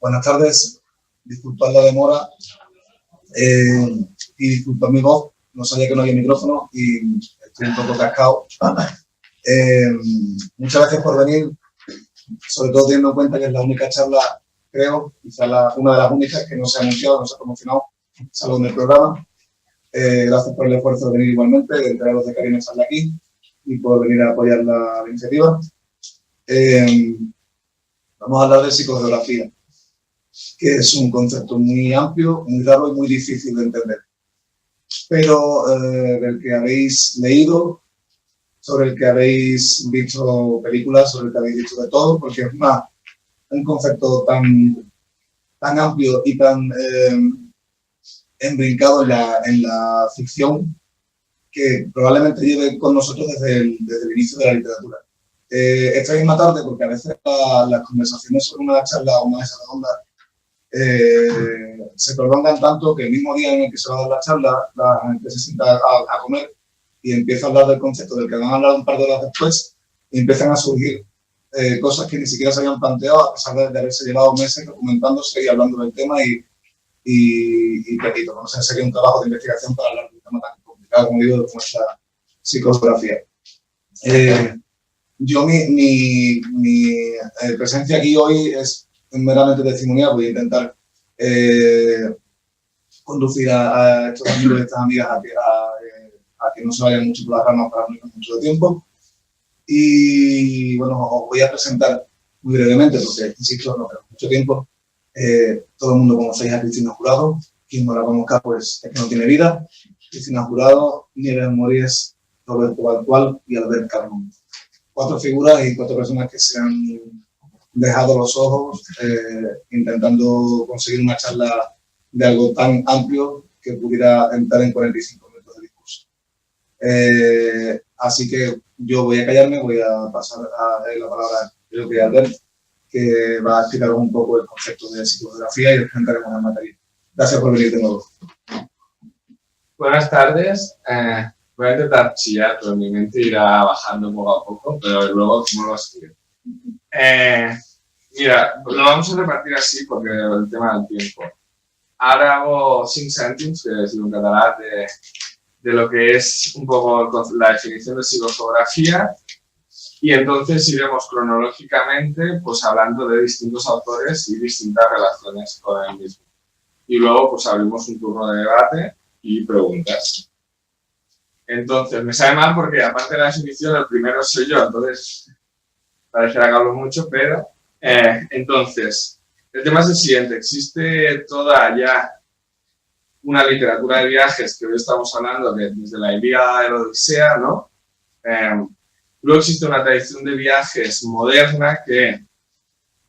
Buenas tardes, disculpad la demora y disculpad mi voz, no sabía que no había micrófono y estoy un poco cascado. Muchas gracias por venir, sobre todo teniendo en cuenta que es la única charla, creo, quizá una de las únicas que no se ha anunciado, no se ha promocionado, salvo en el programa. Gracias por el esfuerzo de venir igualmente, de traeros de cariño estar aquí y por venir a apoyar la iniciativa. Vamos a hablar de psicogeografía, que es un concepto muy amplio, muy raro y muy difícil de entender, pero del que habéis leído, sobre el que habéis visto películas, sobre el que habéis visto de todo, porque es un concepto tan amplio y tan embrincado en la ficción que probablemente lleve con nosotros desde el inicio de la literatura. Esta misma tarde, porque a veces las conversaciones sobre una charla o una mesa redonda se prolongan tanto que el mismo día en el que se va a dar la charla, la gente se sienta a comer y empieza a hablar del concepto del que van a hablar un par de horas después y empiezan a surgir cosas que ni siquiera se habían planteado a pesar de haberse llevado meses documentándose y hablando del tema y tomándose en serio un trabajo de investigación para hablar de un tema tan complicado como digo, como es la psicogeografía. Yo mi presencia aquí hoy es meramente testimonial, voy a intentar conducir a estos amigos y estas amigas a que no se vayan mucho por las ramas para no ir mucho de tiempo. Y bueno, os voy a presentar muy brevemente, porque insisto, no tengo mucho tiempo. Todo el mundo conocéis a Cristina Jurado, quien no la conozca pues es que no tiene vida. Cristina Jurado, Nieves Mories, Roberto Balcual y Albert Carmón. 4 figuras y 4 personas que se han dejado los ojos intentando conseguir una charla de algo tan amplio que pudiera entrar en 45 minutos de discurso. Así que yo voy a callarme, voy a pasar a la palabra creo que a Albert, que va a explicar un poco el concepto de psicogeografía y después entraremos en materia. Gracias por venir de nuevo. Buenas tardes. Voy a intentar chillar, pero mi mente irá bajando poco a poco, pero luego cómo lo escribo. Mira, lo vamos a repartir así porque el tema del tiempo. Ahora hago 5 cèntims, que es un catalán de lo que es un poco la definición de psicogeografía, y entonces iremos cronológicamente pues hablando de distintos autores y distintas relaciones con el mismo. Y luego pues abrimos un turno de debate y preguntas. Entonces, me sabe mal porque aparte de la definición, el primero soy yo, entonces parecerá que hablo mucho, pero entonces, el tema es el siguiente, existe toda ya una literatura de viajes que hoy estamos hablando desde la Ilíada de la Odisea, ¿no? Luego existe una tradición de viajes moderna que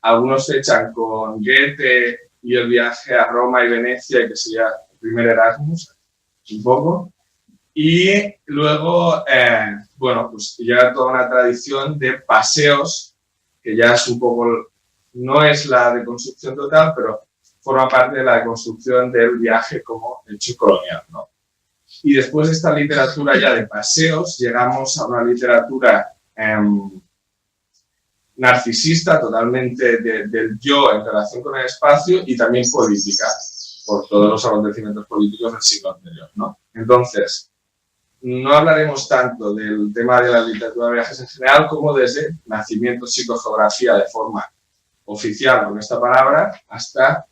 algunos fechan con Goethe y el viaje a Roma y Venecia, que sería el primer Erasmus, un poco. Y luego, bueno, pues ya toda una tradición de paseos, que ya es un poco, no es la reconstrucción total, pero forma parte de la construcción del viaje como hecho colonial, ¿no? Y después de esta literatura ya de paseos, llegamos a una literatura narcisista, totalmente del yo en relación con el espacio y también política, por todos los acontecimientos políticos del siglo anterior, ¿no? Entonces, no hablaremos tanto del tema de la literatura de viajes en general como desde nacimiento, psicogeografía de forma oficial con esta palabra, hasta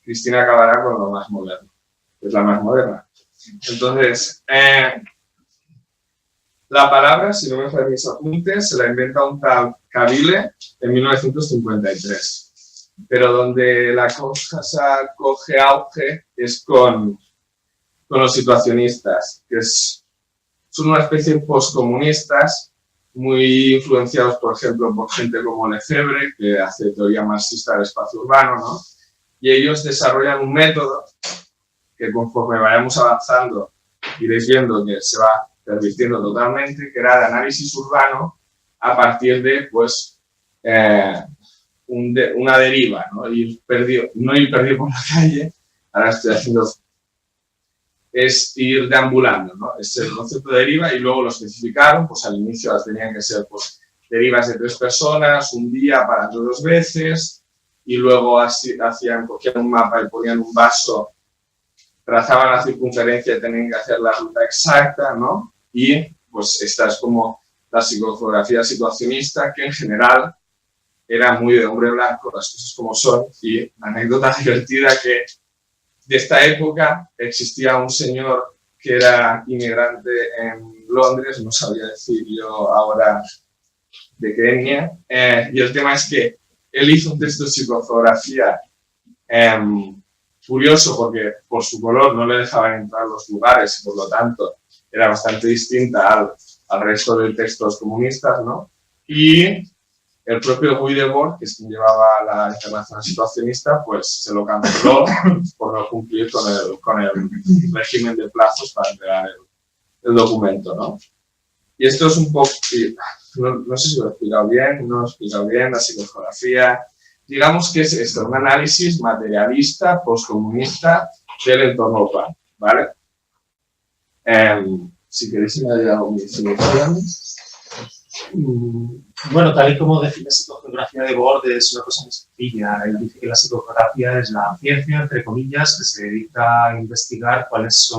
Cristina acabará con lo más moderno, que es la más moderna. Entonces, la palabra, si no me fallan mis apuntes, se la inventa un tal Kabyle en 1953. Pero donde la cosa coge auge es con los situacionistas, que son una especie de postcomunistas muy influenciados, por ejemplo, por gente como Lefebvre, que hace teoría marxista del espacio urbano, ¿no? Y ellos desarrollan un método que conforme vayamos avanzando iréis viendo que se va pervirtiendo totalmente, que era de análisis urbano a partir de, pues, una deriva, ¿no? No ir perdido por la calle, ahora estoy haciendo, es ir deambulando, ¿no? Es el concepto de deriva y luego lo especificaron, pues al inicio las tenían que ser, pues, derivas de 3 personas, un día parando 2 veces, y luego cogían un mapa y ponían un vaso, trazaban la circunferencia y tenían que hacer la ruta exacta, ¿no? Y pues esta es como la psicografía situacionista, que en general era muy de hombre blanco, las cosas como son. Y anécdota divertida que de esta época existía un señor que era inmigrante en Londres, no sabía decir yo ahora de qué etnia, y el tema es que él hizo un texto de psicografía curioso porque por su color no le dejaban entrar a los lugares y por lo tanto era bastante distinta al resto de textos comunistas, ¿no? Y el propio Guy Debord, que es quien llevaba la Internacional Situacionista, pues se lo canceló por no cumplir con el régimen de plazos para entregar el documento, ¿no? Y esto es un poco, no sé si lo he explicado bien, no lo he explicado bien, la psicografía. Digamos que es esto, un análisis materialista, postcomunista del entorno urbano, ¿vale? Si queréis añadir algo mi definición. Bueno, tal y como define la psicografía de Debord, es una cosa muy sencilla. Él dice que la psicografía es la ciencia, entre comillas, que se dedica a investigar cuál es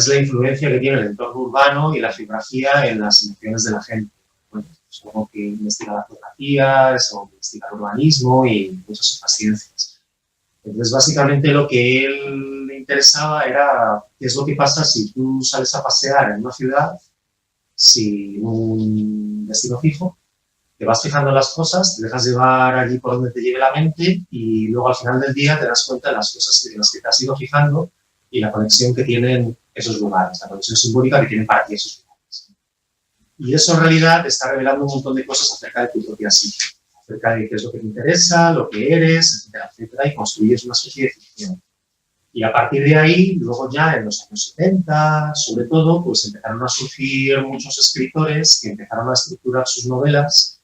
la influencia que tiene el entorno urbano y la geografía en las emociones de la gente. Bueno, es como que investiga la geografía, es como que investiga el urbanismo y muchas otras ciencias. Entonces, básicamente lo que él le interesaba era qué es lo que pasa si tú sales a pasear en una ciudad sin un destino fijo, te vas fijando en las cosas, te dejas llevar allí por donde te lleve la mente y luego al final del día te das cuenta de las cosas en las que te has ido fijando y la conexión que tienen esos lugares, la conexión simbólica que tienen para ti esos lugares. Y eso en realidad te está revelando un montón de cosas acerca de tu propia psique, acerca de qué es lo que te interesa, lo que eres, etcétera, etcétera, y construyes una especie de ficción. Y a partir de ahí, luego ya en los años 70, sobre todo, pues empezaron a surgir muchos escritores que empezaron a estructurar sus novelas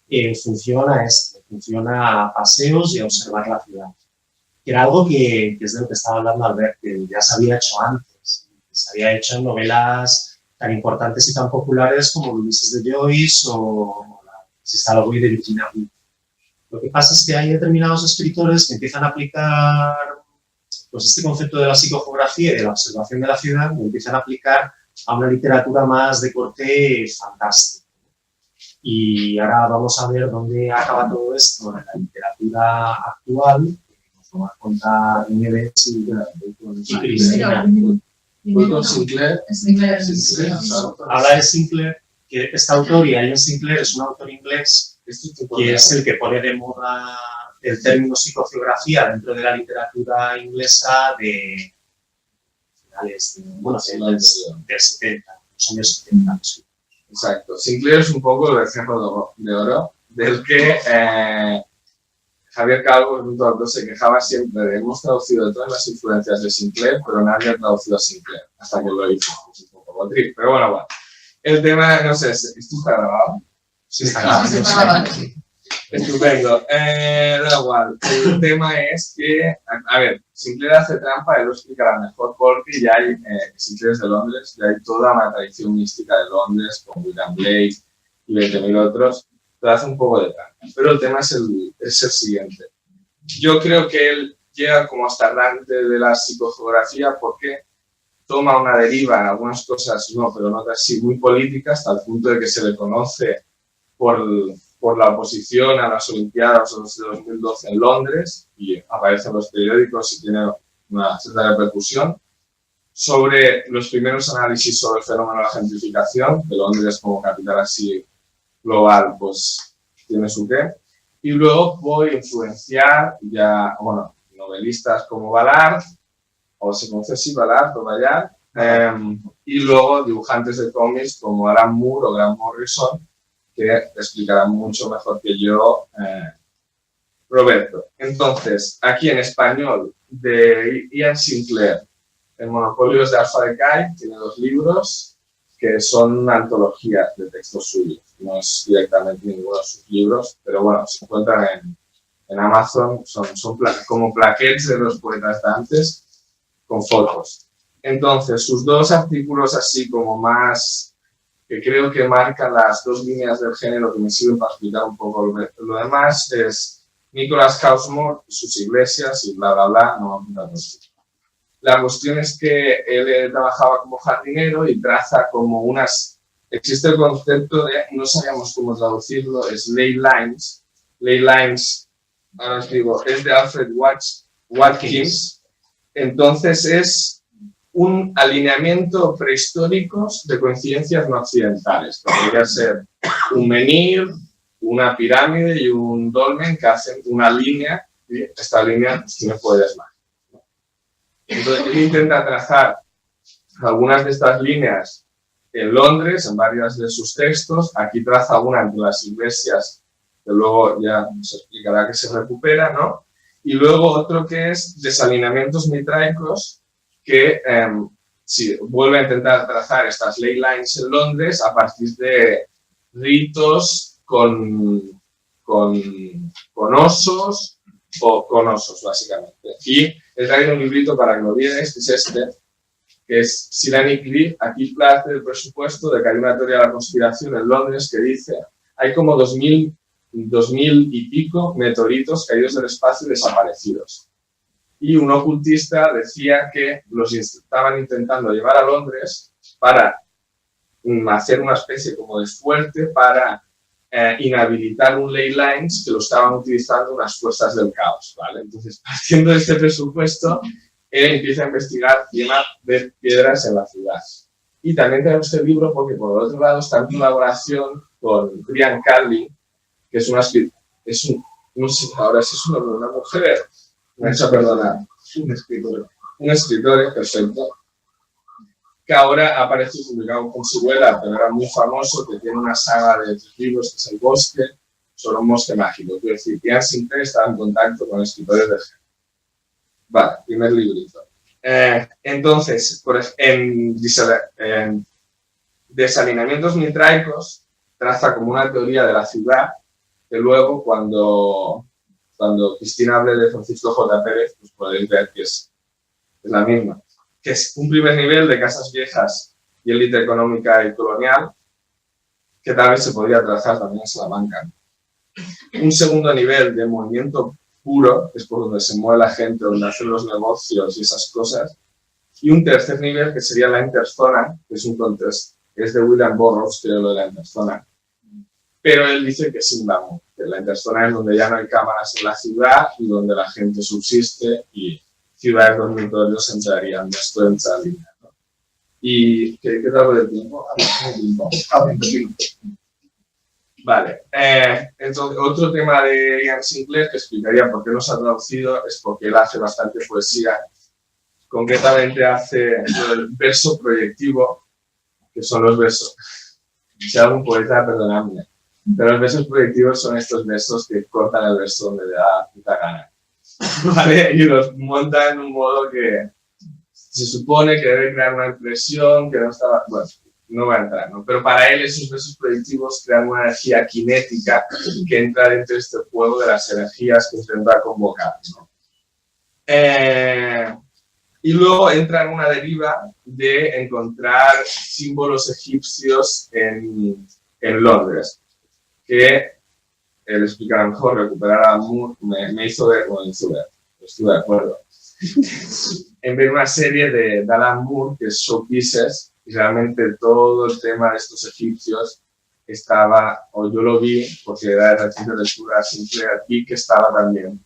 en función a paseos y a observar la ciudad. Que era algo que es de lo que estaba hablando Albert, que ya se había hecho antes. Se había hecho en novelas tan importantes y tan populares como Ulises de Joyce o La Sisalogoy de Virginia Woolf. Lo que pasa es que hay determinados escritores que empiezan a aplicar pues este concepto de la psicografía y de la observación de la ciudad, lo empiezan a aplicar a una literatura más de corte fantástico. Y ahora vamos a ver dónde acaba todo esto en la literatura actual, que nos lo va a contar Nieves y Cristina. Sinclair. Habla de Sinclair, que este autor, y Ian Sinclair, es un autor inglés que es el que pone de moda el término psicogeografía dentro de la literatura inglesa de finales del 70, los años 70. Exacto. Sinclair es un poco el ejemplo de oro del que Javier Calvo, un autor, se quejaba siempre de hemos traducido todas las influencias de Sinclair, pero nadie ha traducido a Sinclair, hasta que lo hizo. Es un poco triste, pero bueno. El tema, no sé, ¿esto está grabado? Sí, está grabado. Estupendo. Da igual. El tema es que, a ver, Sinclair hace trampa, él lo explicará mejor porque ya hay, Sinclair es de Londres, ya hay toda una tradición mística de Londres con William Blake y 20.000 otros, pero hace un poco de trampa. Pero el tema es el siguiente. Yo creo que él llega como hasta delante de la psicogeografía porque toma una deriva en algunas cosas, no, pero en otras sí, muy políticas, hasta el punto de que se le conoce por la oposición a las Olimpiadas de 2012 en Londres, y aparece en los periódicos y tiene una cierta repercusión, sobre los primeros análisis sobre el fenómeno de la gentrificación, que Londres como capital así global, pues tiene su qué, y luego voy a influenciar ya, bueno, novelistas como Ballard, o se conoce así Ballard o Ballard, y luego dibujantes de cómics como Alan Moore o Grant Morrison, que explicará mucho mejor que yo Roberto. Entonces, aquí en español, de Ian Sinclair, El monopolio es de Alpha Decay, tiene 2 libros que son antologías de textos suyos. No es directamente ninguno de sus libros, pero bueno, se encuentran en Amazon, son como plaquettes de los poetas de antes, con fotos. Entonces, sus 2 artículos así como más que creo que marcan las 2 líneas del género que me sirven para explicar un poco lo demás, es Nicholas Housemore, sus iglesias y bla, bla, bla, no vamos a apuntar. La cuestión es que él trabajaba como jardinero y traza como unas... Existe el concepto de, no sabíamos cómo traducirlo, es ley lines. Ley lines, ahora os digo, es de Alfred Watkins. Entonces es un alineamiento prehistóricos de coincidencias no occidentales. Podría ser un menhir, una pirámide y un dolmen que hacen una línea, y esta línea pues, tiene poderes mágicos. Entonces, él intenta trazar algunas de estas líneas en Londres, en varios de sus textos. Aquí traza una entre las iglesias, que luego ya nos explicará que se recupera, ¿no? Y luego otro que es desalineamientos mitraicos, que sí, vuelve a intentar trazar estas ley lines en Londres a partir de ritos con osos o con osos, básicamente. Y he traído un librito para que lo vierais, que es este, que es Cyllenic Glyph. Aquí parte del presupuesto de que hay una teoría de la conspiración en Londres que dice hay como 2000 y pico meteoritos caídos del espacio y desaparecidos. Y un ocultista decía que los estaban intentando llevar a Londres para hacer una especie como de fuerte para inhabilitar un ley lines que lo estaban utilizando unas fuerzas del caos, ¿vale? Entonces, partiendo de este presupuesto, él empieza a investigar llena de piedras en la ciudad. Y también tenemos este libro porque, por otro lado, está en colaboración con Brian Carlin, que es una no sé ahora si es una mujer, me ha hecho perdonar, un escritor, perfecto, que ahora ha aparecido publicado con su abuela, pero era muy famoso, que tiene una saga de 3 libros, que es El Bosque, sobre un bosque mágico. Quiero decir, Ian Sinclair estaba en contacto con escritores de género. Vale, primer librito. Entonces, en desalineamientos mitraicos, traza como una teoría de la ciudad, que luego, cuando Cristina hable de Francisco J. Pérez, pues podéis ver que es la misma. Que es un primer nivel de casas viejas y élite económica y colonial, que tal vez se podría trazar también en Salamanca. Un segundo nivel de movimiento puro, que es por donde se mueve la gente, donde hacen los negocios y esas cosas. Y un tercer nivel, que sería la interzona, que es un contexto, que es de William Burroughs, que es lo de la interzona. Pero él dice que es Indamu, que la interzona es donde ya no hay cámaras en la ciudad y donde la gente subsiste y ciudades dormitorios entrarían esto en esa línea, ¿no? ¿Y qué tal del tiempo? Vale. Entonces, otro tema de Ian Sinclair que explicaría por qué no se ha traducido es porque él hace bastante poesía. Concretamente hace el verso proyectivo, que son los versos. Si algún poeta, perdonadme. Pero los versos proyectivos son estos versos que cortan el verso donde le da puta gana. ¿Vale? Y los monta en un modo que se supone que debe crear una impresión que no estaba... Bueno, no va a entrar, ¿no? Pero para él esos versos proyectivos crean una energía cinética que entra dentro de este juego de las energías que intenta convocar, ¿no? Y luego entra en una deriva de encontrar símbolos egipcios en Londres, que él explicará mejor, recuperar a Moore me hizo ver, bueno, estuve de acuerdo, en ver una serie de Alan Moore, que es Showpieces, y realmente todo el tema de estos egipcios estaba, o yo lo vi, porque era de reciente lectura Sinclair, y que estaba también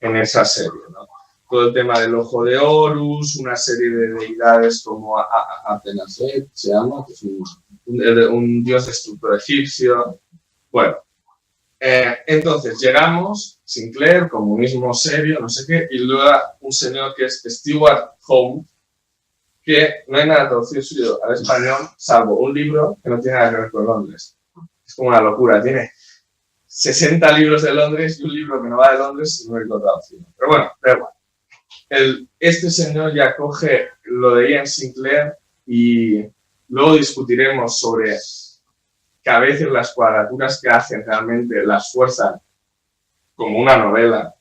en esa serie, ¿no? Todo el tema del ojo de Horus, una serie de deidades como Atenafet, se llama, que es un dios destructor egipcio. Bueno, entonces llegamos, Sinclair, comunismo serio, no sé qué, y luego un señor que es Stewart Home, que no hay nada traducido suyo al español, salvo un libro que no tiene nada que ver con Londres. Es como una locura, tiene 60 libros de Londres y un libro que no va de Londres y no hay traducido. Pero bueno, da igual. Este señor ya coge lo de Ian Sinclair y luego discutiremos sobre que a veces las cuadraturas que hacen realmente las fuerzan como una novela.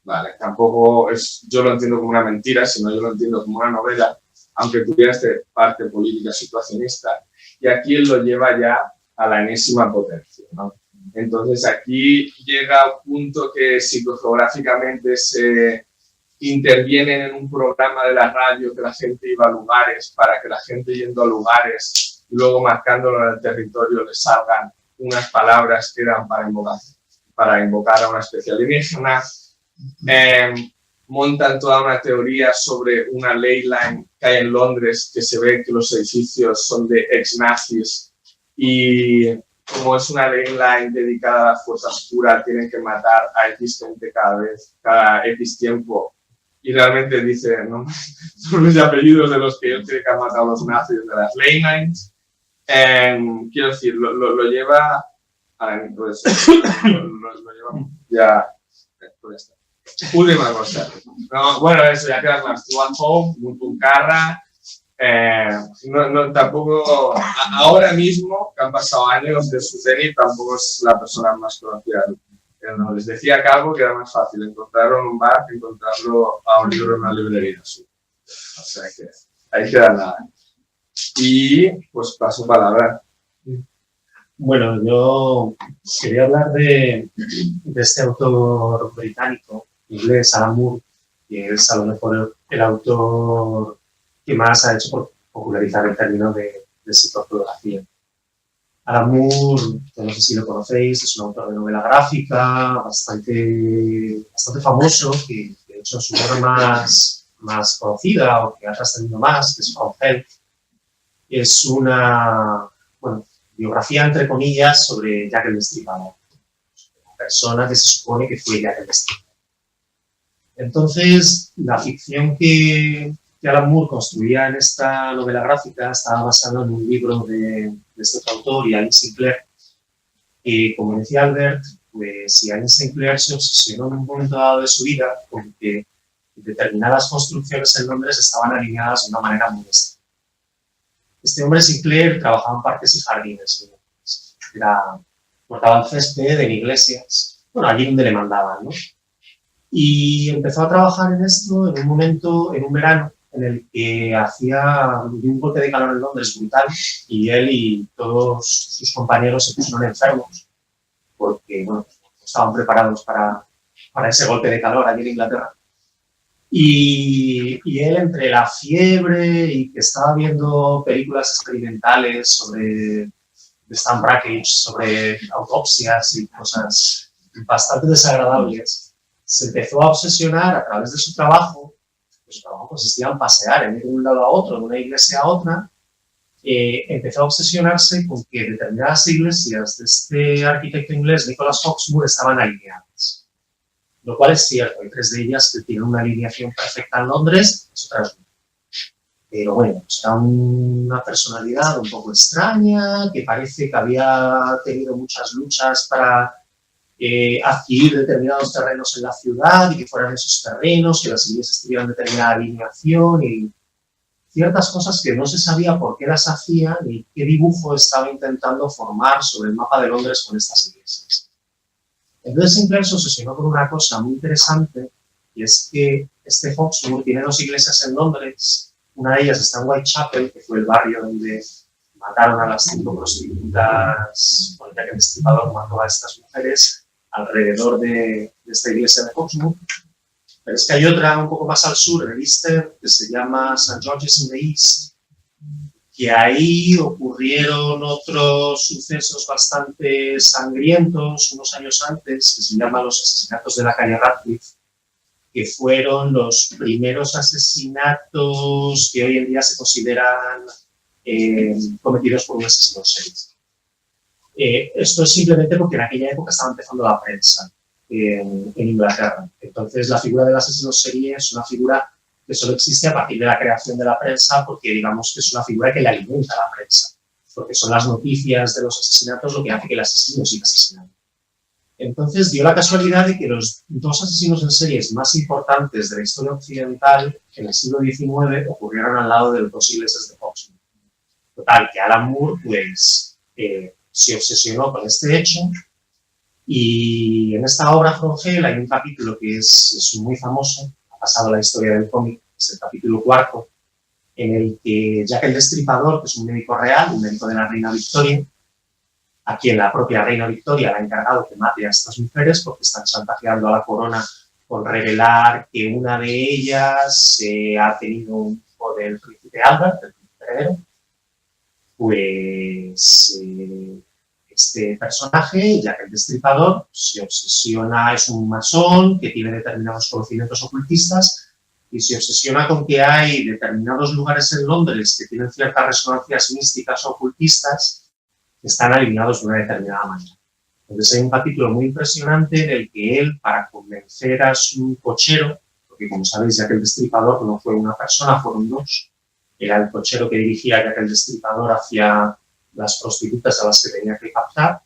Vale, tampoco es, yo lo entiendo como una mentira, sino yo lo entiendo como una novela, aunque tuviera esta parte política situacionista. Y aquí él lo lleva ya a la enésima potencia, ¿no? Entonces aquí llega un punto que psicogeográficamente se intervienen en un programa de la radio que la gente iba a lugares, para que la gente yendo a lugares y luego marcándolo en el territorio le salgan unas palabras que eran para invocar a una especie alienígena. Montan toda una teoría sobre una ley line que hay en Londres, que se ve que los edificios son de ex-nazis y como es una ley line dedicada a la fuerza oscura, tienen que matar a X gente cada X tiempo. Y realmente dice, ¿no? Son los apellidos de los que él cree que han matado a los nazis de las ley lines. Quiero decir, lo lleva a pues, lo lleva ya. Pues está. Última cosa. No, bueno, eso ya queda más. One Home, muy puncarra. Tampoco, ahora mismo, que han pasado años de su cenit, tampoco es la persona más conocida. No, les decía Calvo que era más fácil encontrarlo en un bar que encontrarlo a un libro en una librería. O sea que ahí queda nada. Y pues paso palabra. Bueno, yo quería hablar de este autor británico, inglés, Alan Moore, que es a lo mejor el autor que más ha hecho por popularizar el término de psicogeografía. Alan Moore, no sé si lo conocéis, es un autor de novela gráfica bastante famoso, que de hecho su obra más conocida o que ha trascendido más, que es From Hell, es una biografía, entre comillas, sobre Jack el Destripador, una persona que se supone que fue Jack el Destripador. Entonces, la ficción que Alan Moore construía en esta novela gráfica estaba basada en un libro de este autor, Ian Sinclair, que, como decía Albert, pues Ian Sinclair se obsesionó en un momento dado de su vida con que determinadas construcciones en Londres estaban alineadas de una manera muy extraña. Este hombre Sinclair trabajaba en parques y jardines, cortaba el césped en iglesias, allí donde le mandaban, ¿no? Y empezó a trabajar en esto en un verano, en el que hacía un golpe de calor en Londres brutal y él y todos sus compañeros se pusieron enfermos porque no estaban preparados para ese golpe de calor allí en Inglaterra. Y él, entre la fiebre y que estaba viendo películas experimentales sobre Stan Brakhage, sobre autopsias y cosas bastante desagradables, se empezó a obsesionar a través de su trabajo. Su trabajo consistía en pasear en ir de un lado a otro, de una iglesia a otra. Empezó a obsesionarse con que determinadas iglesias de este arquitecto inglés, Nicholas Hawksmoor, estaban alineadas. Lo cual es cierto, hay 3 de ellas que tienen una alineación perfecta en Londres, las otras no. Pero bueno, era una personalidad un poco extraña, que parece que había tenido muchas luchas para adquirir determinados terrenos en la ciudad y que fueran esos terrenos, que las iglesias tuvieran determinada alineación y ciertas cosas que no se sabía por qué las hacía ni qué dibujo estaba intentando formar sobre el mapa de Londres con estas iglesias. Entonces Sinclair se obsesionó con una cosa muy interesante, y es que este Hawksmoor tiene 2 iglesias en Londres. Una de ellas está en Whitechapel, que fue el barrio donde mataron a las 5 prostitutas, por el que el Destripador mató a estas mujeres, alrededor de esta iglesia de Hawksmoor. Pero es que hay otra un poco más al sur, en el Easter, que se llama St. George's in the East, que ahí ocurrieron otros sucesos bastante sangrientos unos años antes, que se llaman los asesinatos de la calle Radcliffe, que fueron los primeros asesinatos que hoy en día se consideran cometidos por un asesino en serie. Esto es simplemente porque en aquella época estaba empezando la prensa en Inglaterra. Entonces, la figura del asesino en serie es una figura que solo existe a partir de la creación de la prensa, porque digamos que es una figura que le alimenta a la prensa, porque son las noticias de los asesinatos lo que hace que el asesino siga asesinando. Entonces dio la casualidad de que los 2 asesinos en series más importantes de la historia occidental en el siglo XIX ocurrieron al lado de los 2 iglesias de Hawksmoor. Total, que Alan Moore pues, se obsesionó con este hecho, y en esta obra From Hell hay un capítulo que es muy famoso, ha pasado a la historia del cómic, es el capítulo 4, en el que Jack el Destripador, que es un médico real, un médico de la reina Victoria, a quien la propia reina Victoria le ha encargado que mate a estas mujeres porque están chantajeando a la corona con revelar que una de ellas ha tenido un hijo del príncipe Albert, del príncipe heredero. Pues este personaje, Jack el Destripador, se obsesiona, es un masón que tiene determinados conocimientos ocultistas y se obsesiona con que hay determinados lugares en Londres que tienen ciertas resonancias místicas o ocultistas que están alineados de una determinada manera. Entonces hay un capítulo muy impresionante en el que él, para convencer a su cochero, porque como sabéis, Jack el Destripador no fue una persona, fueron dos, era el cochero que dirigía a Jack el Destripador hacia las prostitutas a las que tenía que captar,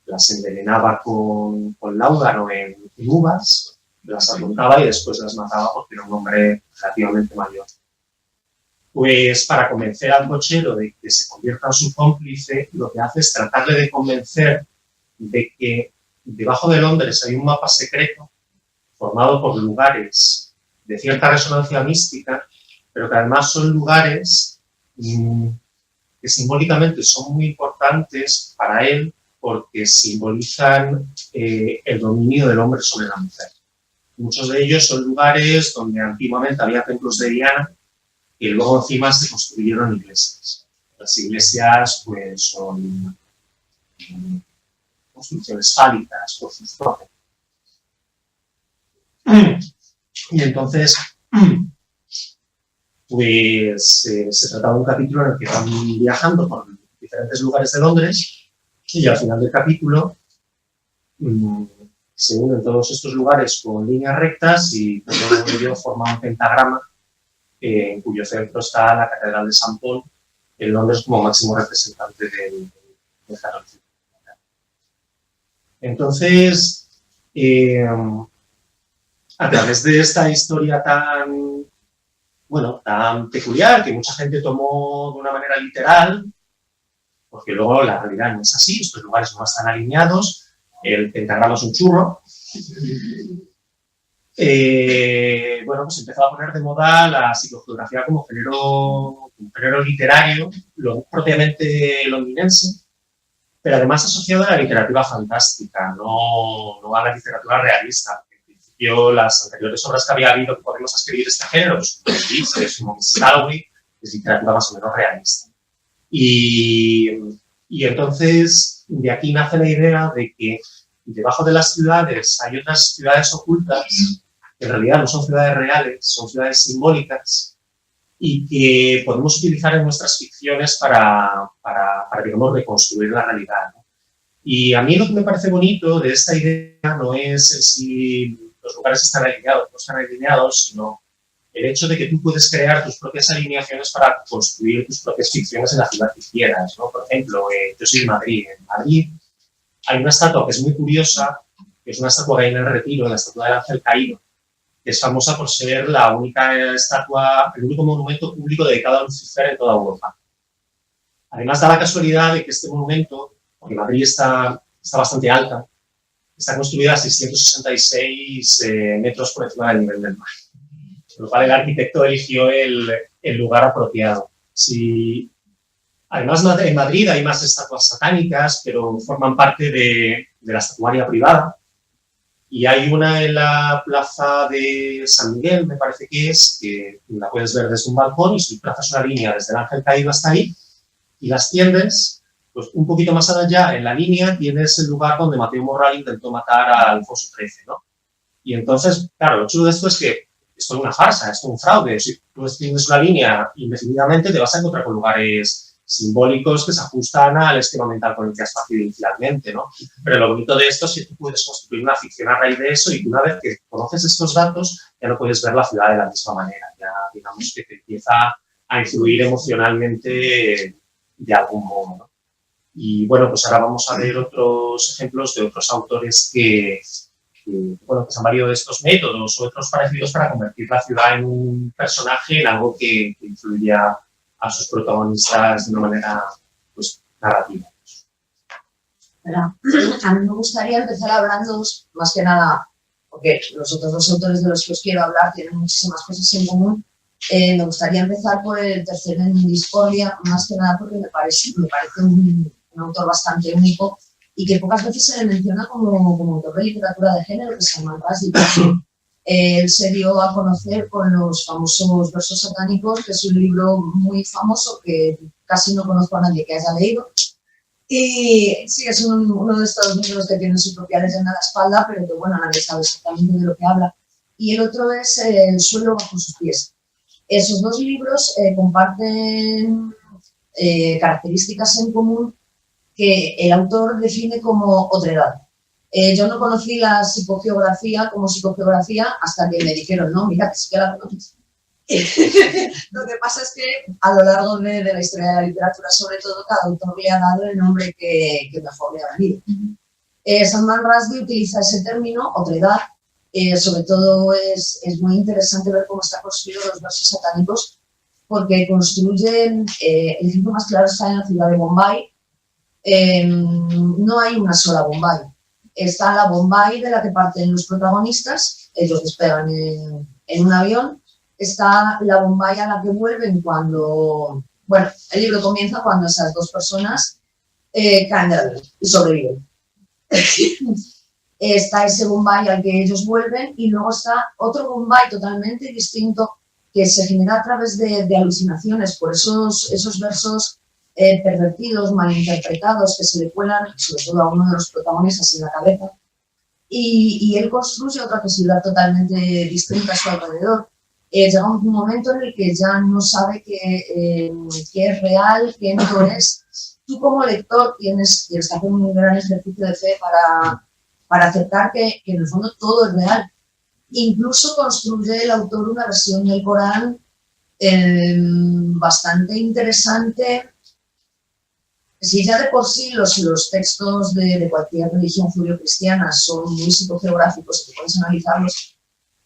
las envenenaba con láudano en uvas, las atontaba y después las mataba porque era un hombre relativamente mayor. Pues para convencer al cochero de que se convierta en su cómplice, lo que hace es tratarle de convencer de que debajo de Londres hay un mapa secreto formado por lugares de cierta resonancia mística, pero que además son lugares que simbólicamente son muy importantes para él porque simbolizan el dominio del hombre sobre la mujer. Muchos de ellos son lugares donde antiguamente había templos de Diana y luego encima se construyeron iglesias. Las iglesias pues son construcciones fálicas por sus propios. Y entonces pues se trataba de un capítulo en el que van viajando por diferentes lugares de Londres y al final del capítulo se unen todos estos lugares con líneas rectas y todo ello forma un pentagrama en cuyo centro está la Catedral de St. Paul en Londres como máximo representante del catolicismo. Entonces, a través de esta historia tan peculiar, que mucha gente tomó de una manera literal, porque luego la realidad no es así, estos lugares no están alineados, el pentagrama es un churro. Pues empezó a poner de moda la psicogeografía como género literario, propiamente londinense, pero además asociado a la literatura fantástica, no a la literatura realista. Las anteriores obras que había habido que podemos escribir este género, pues Ulises, como Mrs. Dalloway, es literatura más o menos realista. Y entonces de aquí nace la idea de que debajo de las ciudades hay otras ciudades ocultas que en realidad no son ciudades reales, son ciudades simbólicas y que podemos utilizar en nuestras ficciones para digamos, reconstruir la realidad, ¿no? Y a mí lo que me parece bonito de esta idea no es si los lugares están alineados, no están alineados, sino el hecho de que tú puedes crear tus propias alineaciones para construir tus propias ficciones en la ciudad que quieras, ¿no? Por ejemplo, yo soy de Madrid. En Madrid hay una estatua que es muy curiosa, que es una estatua que hay en el Retiro, la estatua del Ángel Caído, que es famosa por ser la única estatua, el único monumento público dedicado a Lucifer en toda Europa. Además, da la casualidad de que este monumento, porque Madrid está bastante alta, está construida a 666 metros por encima del nivel del mar. Por lo cual el arquitecto eligió el lugar apropiado. Además, en Madrid hay más estatuas satánicas, pero forman parte de la estatuaria privada. Y hay una en la plaza de San Miguel, me parece que la puedes ver desde un balcón y si trazas una línea desde el Ángel Caído hasta ahí y las tiendes, pues un poquito más allá en la línea tienes el lugar donde Mateo Morral intentó matar a Alfonso XIII, ¿no? Y entonces, claro, lo chulo de esto es que esto es una farsa, esto es un fraude. Si tú extiendes una línea indefinidamente te vas a encontrar con lugares simbólicos que se ajustan al esquema mental con el que has partido inicialmente, ¿no? Pero lo bonito de esto es que tú puedes construir una ficción a raíz de eso y una vez que conoces estos datos ya no puedes ver la ciudad de la misma manera, ya digamos que te empieza a influir emocionalmente de algún modo, ¿no? Y bueno, pues ahora vamos a ver otros ejemplos de otros autores que se han valido de estos métodos o otros parecidos para convertir la ciudad en un personaje, en algo que influya a sus protagonistas de una manera pues, narrativa. A mí me gustaría empezar hablando, más que nada, porque los otros dos autores de los que os quiero hablar tienen muchísimas cosas en común. Me gustaría empezar por el tercero en Discordia, más que nada porque me parece un un autor bastante único y que pocas veces se le menciona como autor de literatura de género, que es Salman Rushdie. Él se dio a conocer con los famosos versos satánicos, que es un libro muy famoso que casi no conozco a nadie que haya leído. Y sí, es uno de estos libros que tienen su propia leyenda a la espalda, pero que, bueno, nadie sabe exactamente de lo que habla. Y el otro es El suelo bajo sus pies. Esos dos libros comparten características en común que el autor define como otredad. Yo no conocí la psicogeografía como psicogeografía hasta que me dijeron, no, mira, que sí que la conoces. Lo que pasa es que a lo largo de la historia de la literatura, sobre todo, cada autor le ha dado el nombre que mejor le ha venido. Salman Rushdie utiliza ese término, otredad. Sobre todo es muy interesante ver cómo está construido los versos satánicos, porque construyen, el ejemplo más claro está en la ciudad de Bombay. No hay una sola Bombay. Está la Bombay de la que parten los protagonistas, ellos despegan en un avión. Está la Bombay a la que vuelven cuando... Bueno, el libro comienza cuando esas dos personas caen del avión y sobreviven. Está ese Bombay al que ellos vuelven y luego está otro Bombay totalmente distinto que se genera a través de alucinaciones por esos versos pervertidos, malinterpretados, que se le cuelan, sobre todo a uno de los protagonistas, en la cabeza. Y él construye otra posibilidad totalmente distinta a su alrededor. Llega un momento en el que ya no sabe qué es real, qué no es. Tú como lector tienes que hacer un gran ejercicio de fe para aceptar que en el fondo todo es real. Incluso construye el autor una versión del Corán bastante interesante. Si ya de por sí los textos de cualquier religión judio-cristiana son muy psicogeográficos y puedes analizarlos,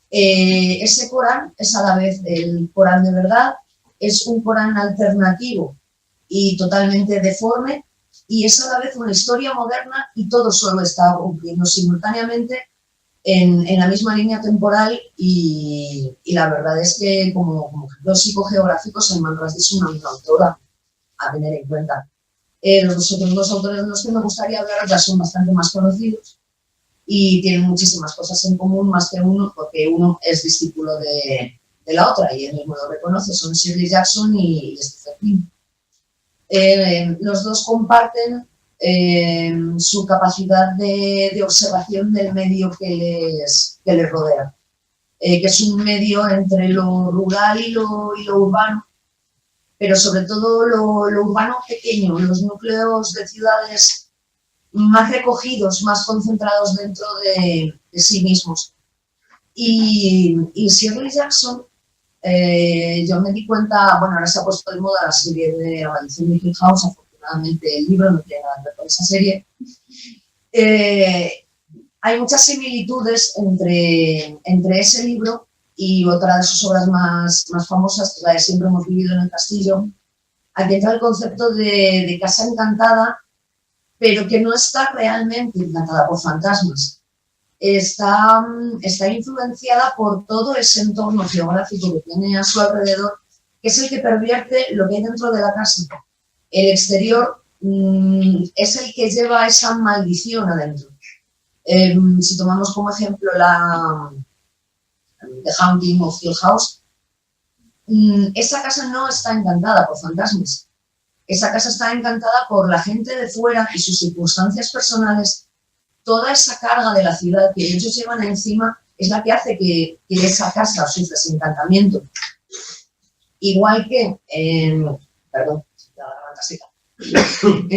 ese Corán es a la vez el Corán de verdad, es un Corán alternativo y totalmente deforme, y es a la vez una historia moderna, y todo solo está ocurriendo simultáneamente en la misma línea temporal, y la verdad es que como ejemplo psicogeográfico, Salman Rushdie es una autora a tener en cuenta. Los otros dos autores de los que me gustaría hablar ya son bastante más conocidos y tienen muchísimas cosas en común, más que uno, porque uno es discípulo de la otra y él mismo lo reconoce, son Shirley Jackson y Stephen King. Los dos comparten su capacidad de observación del medio que les rodea, que es un medio entre lo rural y lo urbano, pero sobre todo lo urbano pequeño, los núcleos de ciudades más recogidos, más concentrados dentro de sí mismos. Y Shirley Jackson, yo me di cuenta, bueno, ahora se ha puesto de moda la serie de La maldición de Hill House, afortunadamente el libro no tiene nada que ver con esa serie. Hay muchas similitudes entre ese libro y otra de sus obras más famosas, la de Siempre hemos vivido en el castillo. Aquí entra el concepto de casa encantada, pero que no está realmente encantada por fantasmas. Está influenciada por todo ese entorno geográfico que tiene a su alrededor, que es el que pervierte lo que hay dentro de la casa. El exterior es el que lleva esa maldición adentro. Si tomamos como ejemplo The Haunting of Hill House, esa casa no está encantada por fantasmas. Esa casa está encantada por la gente de fuera y sus circunstancias personales. Toda esa carga de la ciudad que ellos llevan encima es la que hace que esa casa sufra ese encantamiento. Igual que perdón, la garganta seca.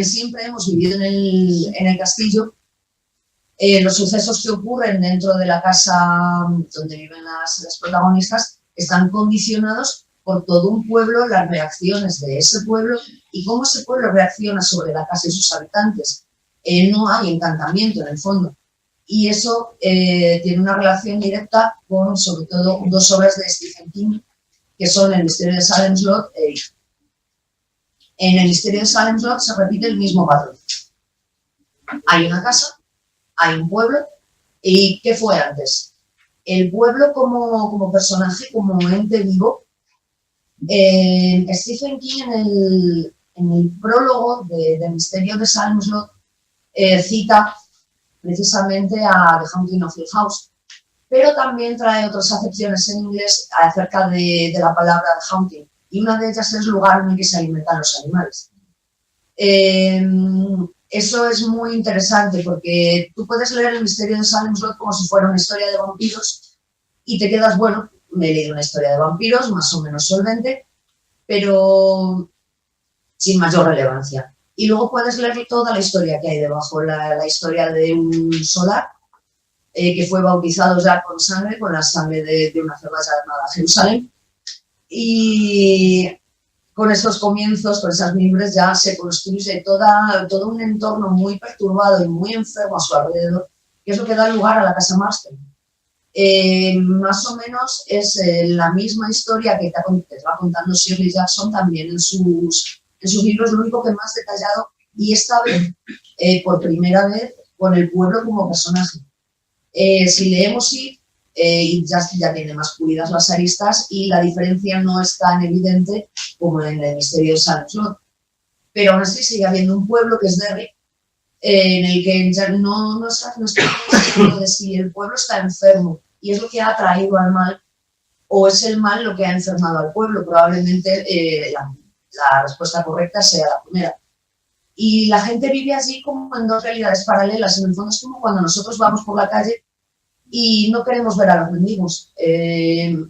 Siempre hemos vivido en el castillo. Los sucesos que ocurren dentro de la casa donde viven las protagonistas están condicionados por todo un pueblo, las reacciones de ese pueblo y cómo ese pueblo reacciona sobre la casa y sus habitantes. No hay encantamiento en el fondo. Y eso tiene una relación directa con, sobre todo, dos obras de Stephen King, que son El misterio de Salem Slot e It. En El misterio de Salem Slot se repite el mismo patrón. Hay una casa, hay un pueblo, ¿y qué fue antes? El pueblo como personaje, como ente vivo. Stephen King en en el prólogo de Misterio de Salem Slot cita precisamente a The Haunting of Hill House, pero también trae otras acepciones en inglés acerca de la palabra haunting, y una de ellas es lugar en el que se alimentan los animales. Eso es muy interesante porque tú puedes leer El Misterio de Salem Slot como si fuera una historia de vampiros y te quedas, bueno, me he leído una historia de vampiros más o menos solvente, pero sin mayor relevancia. Y luego puedes leer toda la historia que hay debajo, la historia de un solar que fue bautizado ya con la sangre de una cerveza llamada Jerusalén. Y con estos comienzos, con esas mimbres, ya se construye todo un entorno muy perturbado y muy enfermo a su alrededor, que es lo que da lugar a la Casa Marston. Más o menos es la misma historia que te va contando Shirley Jackson también en sus libros, lo único que más detallado, y esta vez, por primera vez, con el pueblo como personaje. Si leemos It, ya tiene más pulidas las aristas y la diferencia no es tan evidente como en El Misterio de Salem Slot. Pero aún así sigue habiendo un pueblo que es Derry, en el que ya no estamos seguro de si el pueblo está enfermo y es lo que ha atraído al mal, o es el mal lo que ha enfermado al pueblo. Probablemente la respuesta correcta sea la primera. Y la gente vive allí como en dos realidades paralelas. En el fondo es como cuando nosotros vamos por la calle y no queremos ver a los mendigos.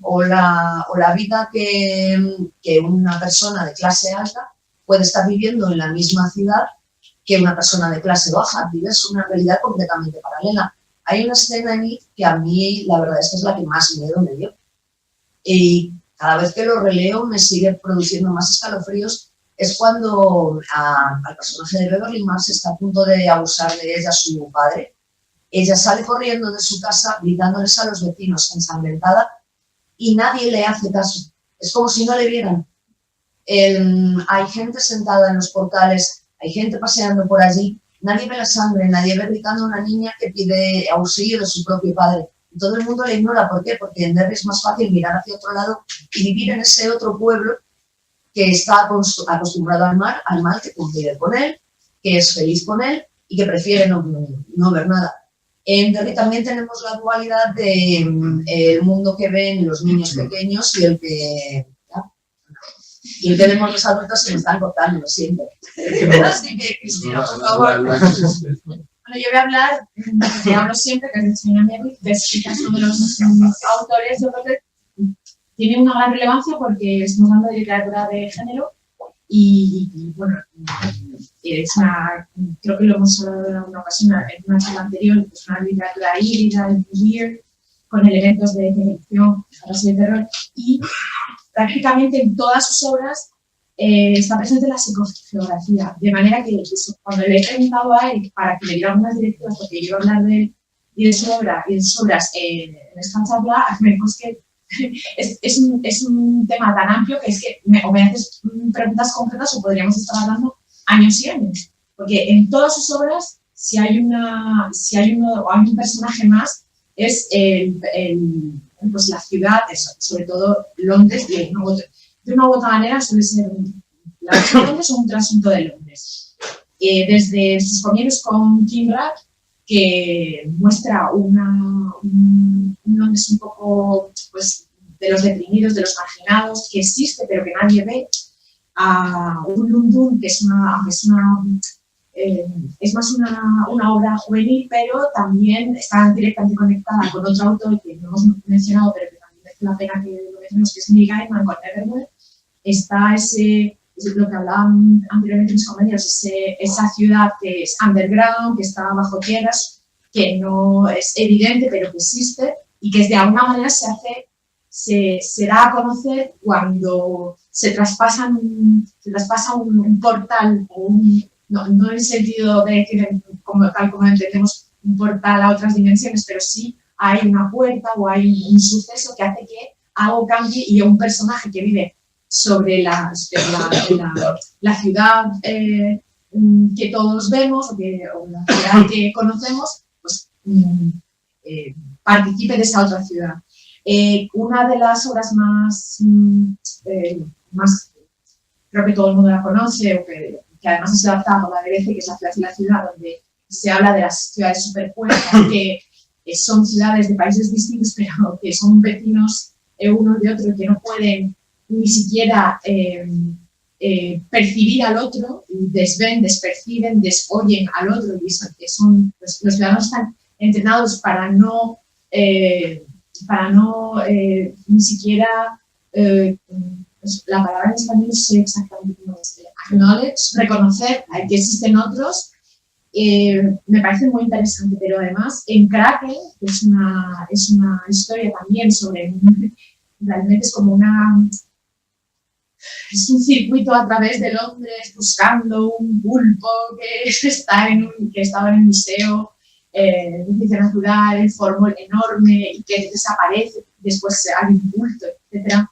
O la vida que una persona de clase alta puede estar viviendo en la misma ciudad que una persona de clase baja. Vives una realidad completamente paralela. Hay una escena en It que a mí, la verdad, esta es la que más miedo me dio. Y cada vez que lo releo me sigue produciendo más escalofríos. Es cuando al personaje de Beverly Marsh está a punto de abusar de ella su padre. Ella sale corriendo de su casa gritándoles a los vecinos, ensangrentada, y nadie le hace caso. Es como si no le vieran. Hay gente sentada en los portales, hay gente paseando por allí. Nadie ve la sangre, nadie ve gritando a una niña que pide auxilio de su propio padre. Y todo el mundo le ignora. ¿Por qué? Porque en Derry es más fácil mirar hacia otro lado y vivir en ese otro pueblo que está acostumbrado al mal, que convive con él, que es feliz con él y que prefiere no ver nada. En Derry también tenemos la dualidad de el mundo que ven los niños pequeños y el que vemos los adultos y me están cortando, lo siento. Así que, Cristina, por favor. Bueno, yo voy a hablar, que hablo siempre, que es de China Merrick, que es quizás uno de los autores, yo creo que tiene una gran relevancia porque estamos hablando de literatura de género y bueno, creo que lo hemos hablado en alguna ocasión, en una charla anterior, es una literatura híbrida, weird, con elementos de ficción, fantasía y terror, y prácticamente en todas sus obras está presente la psicogeografía, de manera que cuando le he preguntado a Eric para que le diera algunas directivas, porque yo iba a hablar de él y de su obra y de sus obras en esta charla, me dijo que es un tema tan amplio que es que o me haces preguntas concretas o podríamos estar hablando años y años, porque en todas sus obras si hay un personaje más es pues la ciudad, sobre todo Londres, de una u otra manera suele ser Londres o un trasunto de Londres. Desde sus comienzos con Kim Rack, que muestra un Londres un poco pues, de los deprimidos, de los marginados, que existe pero que nadie ve, a un Lundun, que es más una obra juvenil, pero también está directamente conectada con otro autor que no hemos mencionado, pero que también merece la pena que lo mencionemos, que es Neil Gaiman con Everywhere. Está lo que hablaban anteriormente en mis compañeros, esa ciudad que es underground, que está bajo tierras, que no es evidente, pero que existe, y que de alguna manera se da a conocer cuando se traspasa un portal, no en el sentido de que, tal como entendemos, un portal a otras dimensiones, pero sí hay una puerta o hay un suceso que hace que algo cambie y un personaje que vive sobre la ciudad que todos vemos o la ciudad que conocemos, pues participe de esa otra ciudad. Una de las obras más creo que todo el mundo la conoce, o que además es adaptada por la BBC, que es la ciudad y la ciudad, donde se habla de las ciudades superpuestas, que son ciudades de países distintos, pero que son vecinos unos de otros, que no pueden ni siquiera percibir al otro, desven, desperciben, desoyen al otro, y eso, que son, los ciudadanos están entrenados para no ni siquiera, la palabra en español no sé exactamente cómo es, acknowledge, reconocer que existen otros. Me parece muy interesante, pero además en Kraken, que es una historia también sobre, realmente es como es un circuito a través de Londres buscando un pulpo que estaba en el museo de ciencia natural, en forma enorme y que desaparece, después hay un bulto, etc.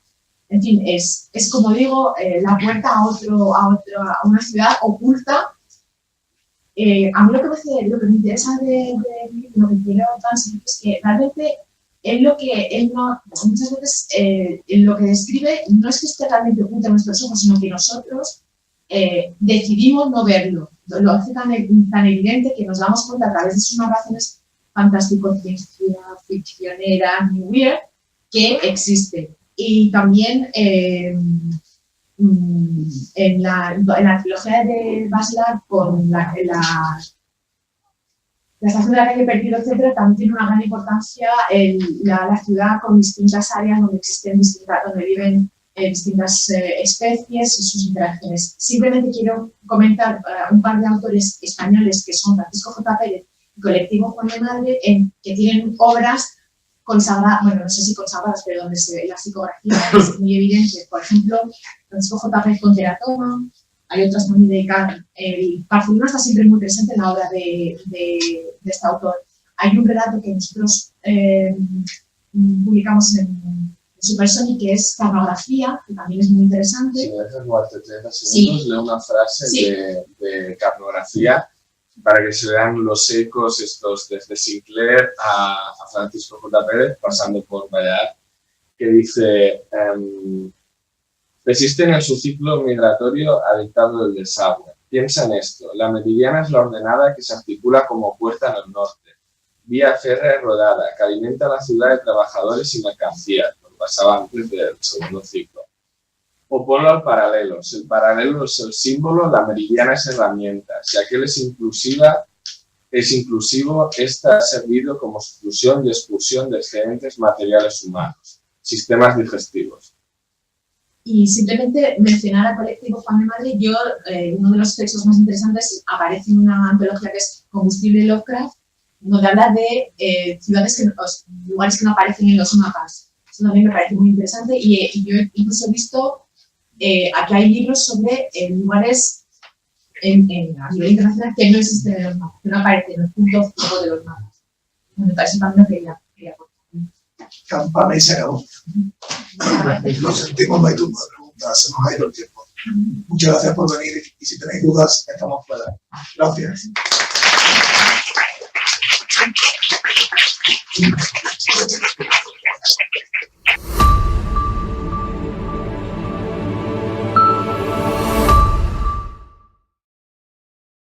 En fin, es como digo, la puerta a una ciudad oculta. A mí lo que me interesa de lo que quiero transmitir es que realmente muchas veces en lo que describe no es que esté realmente oculto a nuestros ojos, sino que nosotros decidimos no verlo. Lo hace tan evidente que nos damos cuenta a través de sus narraciones fantásticos, ciencia ficcioneras, muy weird, que existe. Y también en la trilogía de Bachelard, con la estación de la calle Perdido, etcétera, también tiene una gran importancia la ciudad con distintas áreas donde donde viven distintas especies y sus interacciones. Simplemente quiero comentar un par de autores españoles que son Francisco J. Pérez y Colectivo Juan de Madre, que tienen obras consagradas, bueno, no sé si consagradas, pero donde la psicografía es muy evidente. Por ejemplo, Francisco J. Pérez con Teratoma, hay otras también dedicadas. El Barcelona está siempre muy presente en la obra de este autor. Hay un relato que nosotros publicamos en Supersonic, que es Carnografía, que también es muy interesante. Si me dejas guardarte 30 segundos, leo una frase de Carnografía para que se vean los ecos estos desde Sinclair a Francisco J. Pérez, pasando por Ballard, que dice: persisten en su ciclo migratorio adictado del desagüe. Piensa en esto: la meridiana es la ordenada que se articula como puerta en el norte, vía férrea rodada, que alimenta la ciudad de trabajadores y mercancías, lo que pasaba antes del segundo ciclo. O ponlo al paralelo. Si el paralelo es el símbolo, la meridiana es herramienta. Si aquel es inclusivo, esta ha servido como exclusión y expulsión de excedentes materiales humanos, sistemas digestivos. Y simplemente mencionar al Colectivo Juan de Madrid, uno de los textos más interesantes aparece en una antología que es Combustible Lovecraft, donde habla de lugares que no aparecen en los mapas. Eso también me parece muy interesante y yo incluso he visto aquí hay libros sobre lugares a nivel internacional que no existen en los mapas, que no aparecen en el punto fijo de los mapas. Bueno, eso también lo quería contar. Campana y se acabó. Lo sentimos, no hay turno de preguntas, se nos ha ido el tiempo. Muchas gracias por venir y si tenéis dudas, estamos fuera. Gracias.